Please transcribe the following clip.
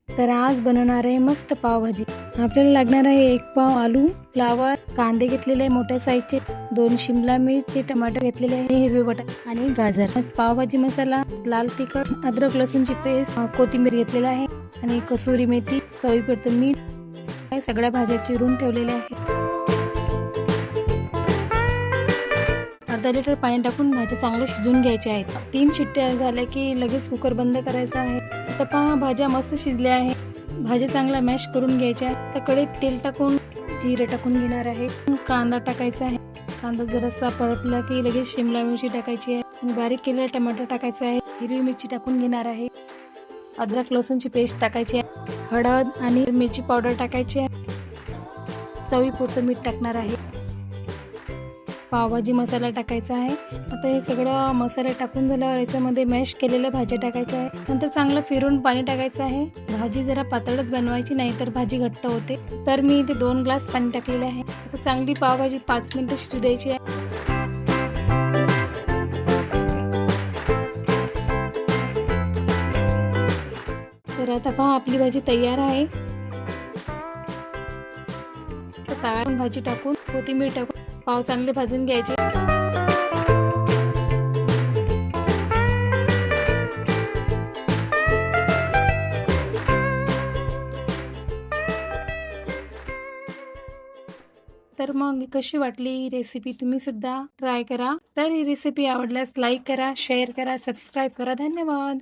तर आज बनवणार आहे मस्त पावभाजी। आपल्याला लागणार आहे 1 पाव आलू, फ्लावर, कांदे घेतलेले आहे मोठ्या साईजचे, 2 शिमला मिरची, टमाटर घेतलेले आहे, हिरवे बटाटे आणि गाजर। पावभाजी मसाला, लाल तिखट, अद्रक लसूणची पेस्ट, कोथिंबीर घेतलेला आहे आणि कसुरी मेथी, चवीपुरतं मीठ, हे सगळ्या भाज्या चिरून ठेवलेल्या आहेत। अर्धा लिटर पाणी टाकून भाज्या चांगल्या शिजवून घ्यायच्या आहेत। 3 शिट्ट्या झाल्या की लगेच कुकर बंद करायचा आहे। आता पहा भाज्या मस्त शिजल्या आहे। भाज्या चांगला मॅश करून घ्यायच्या आहे। तर कढईत तेल टाकून जिरे टाकून घेणार आहे, कांदा टाकायचा आहे। कांदा जरासा परतला की लगेच शिमला मिरची टाकायची आहे आणि बारीक केलेला टमाटर टाकायचा आहे, हिरवी मिरची टाकून घेणार आहे, अद्रक लसूणची पेस्ट टाकायची आहे, हळद आणि मिरची पावडर टाकायची आहे, चवीपुरतं मीठ टाकणार आहे, पावभाजी मसाला टाकायचा आहे। आता हे सगळं मसाले टाकून झाल्यावर याच्यामध्ये मॅश केलेल्या भाज्या टाकायच्या आहे। नंतर चांगलं फिरून पाणी टाकायचं आहे। भाजी जरा पातळच बनवायची, नाही तर भाजी घट्ट होते। तर मी इथे 2 ग्लास पाणी टाकलेले आहे। आता चांगली पावभाजी 5 मिनिटं शिजू द्यायची आहे। तर आता पहा आपली भाजी तयार आहे। तव्यावर भाजी टाकून कोथिंबीर टाकून पाव चांगले भाजून घ्यायचे। तर मग कशी वाटली ही रेसिपी, तुम्ही सुद्धा ट्राय करा। तर ही रेसिपी आवडल्यास लाईक करा, शेअर करा, सबस्क्राईब करा। धन्यवाद।